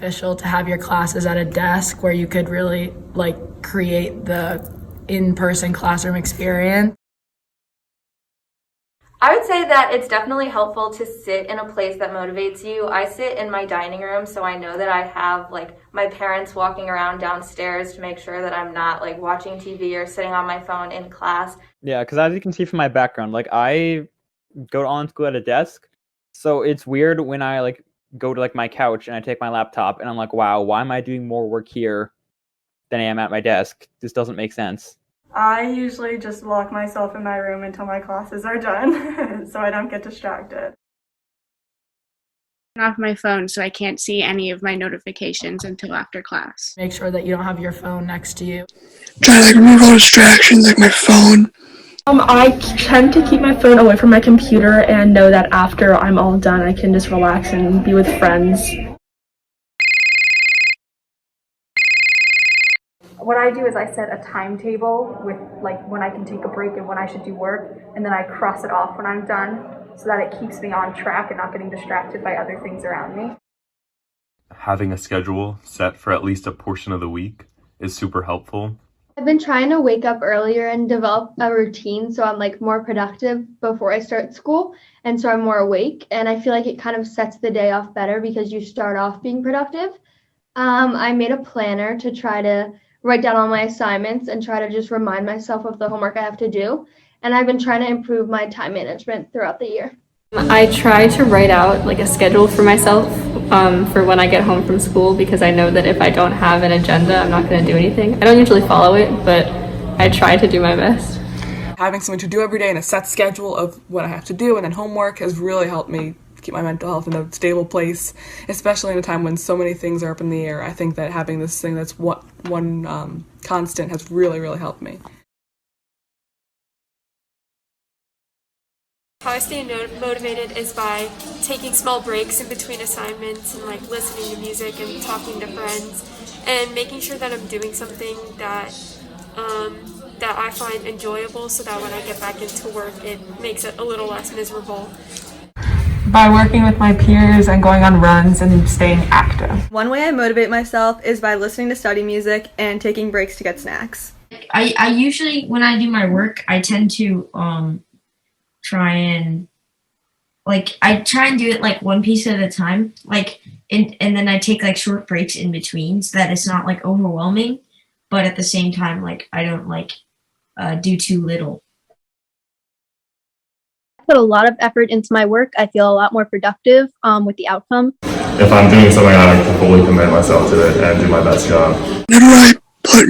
beneficial to have your classes at a desk where you could really like create the in-person classroom experience. I would say that it's definitely helpful to sit in a place that motivates you. I sit in my dining room, so I know that I have like my parents walking around downstairs to make sure that I'm not like watching TV or sitting on my phone in class. Yeah, because as you can see from my background, like I go to online school at a desk, so it's weird when I like go to like my couch and I take my laptop and I'm like, wow, why am I doing more work here than I am at my desk? This doesn't make sense. I usually just lock myself in my room until my classes are done so I don't get distracted. Off my phone so I can't see any of my notifications until after class. Make sure that you don't have your phone next to you. Try to like remove all distractions like my phone. I tend to keep my phone away from my computer and know that after I'm all done I can just relax and be with friends. What I do is I set a timetable with like when I can take a break and when I should do work, and then I cross it off when I'm done so that it keeps me on track and not getting distracted by other things around me. Having a schedule set for at least a portion of the week is super helpful. I've been trying to wake up earlier and develop a routine so I'm like more productive before I start school, and so I'm more awake, and I feel like it kind of sets the day off better because you start off being productive. I made a planner to try to write down all my assignments and try to just remind myself of the homework I have to do. And I've been trying to improve my time management throughout the year. I try to write out like a schedule for myself for when I get home from school, because I know that if I don't have an agenda, I'm not going to do anything. I don't usually follow it, but I try to do my best. Having something to do every day and a set schedule of what I have to do and then homework has really helped me keep my mental health in a stable place, especially in a time when so many things are up in the air. I think that having this thing that's one constant has really, really helped me. How I stay motivated is by taking small breaks in between assignments and like listening to music and talking to friends and making sure that I'm doing something that that I find enjoyable, so that when I get back into work it makes it a little less miserable. By working with my peers and going on runs and staying active. One way I motivate myself is by listening to study music and taking breaks to get snacks. I usually, when I do my work, I tend to try and do it like one piece at a time, and then I take like short breaks in between so that it's not like overwhelming, but at the same time like I don't do too little. Put a lot of effort into my work. I feel a lot more productive with the outcome. If I'm doing something, I like to fully commit myself to it and do my best job. How do I put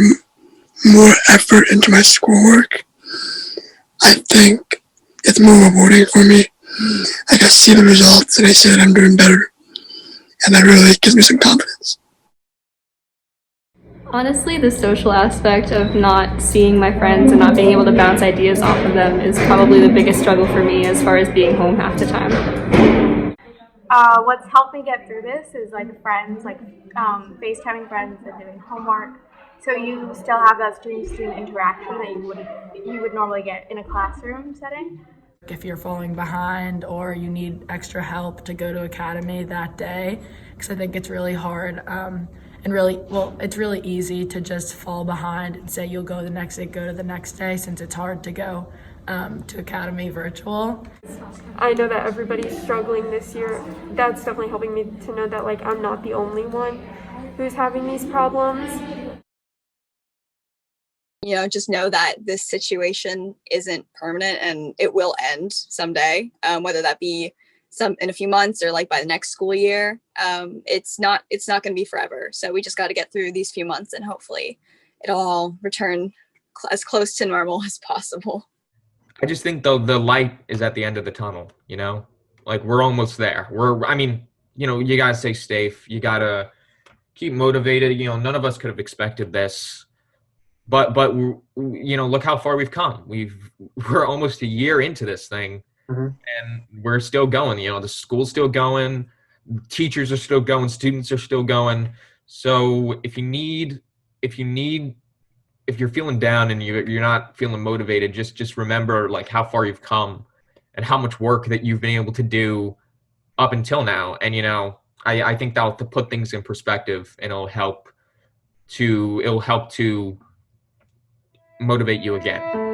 more effort into my schoolwork? I think it's more rewarding for me. I can see the results and I see that I'm doing better. And that really gives me some confidence. Honestly, the social aspect of not seeing my friends and not being able to bounce ideas off of them is probably the biggest struggle for me as far as being home half the time. What's helped me get through this is like friends, FaceTiming friends and doing homework. So you still have that student-to-student interaction that you would normally get in a classroom setting. If you're falling behind or you need extra help to go to academy that day, because I think it's really hard. It's really easy to just fall behind and say you'll go the next day, since it's hard to go to academy virtual. I know that everybody's struggling this year. That's definitely helping me to know that like I'm not the only one who's having these problems. Just know that this situation isn't permanent and it will end someday, whether that be in a few months or like by the next school year. It's not going to be forever. So we just got to get through these few months and hopefully it'll all return as close to normal as possible. I just think though the light is at the end of the tunnel, like we're almost there. You gotta stay safe. You gotta keep motivated. None of us could have expected this, but look how far we've come. We're almost a year into this thing. Mm-hmm. And we're still going, the school's still going, teachers are still going, students are still going. So if you're feeling down and you're not feeling motivated, just remember like how far you've come and how much work that you've been able to do up until now. And, I think that'll to put things in perspective, and it'll help to motivate you again.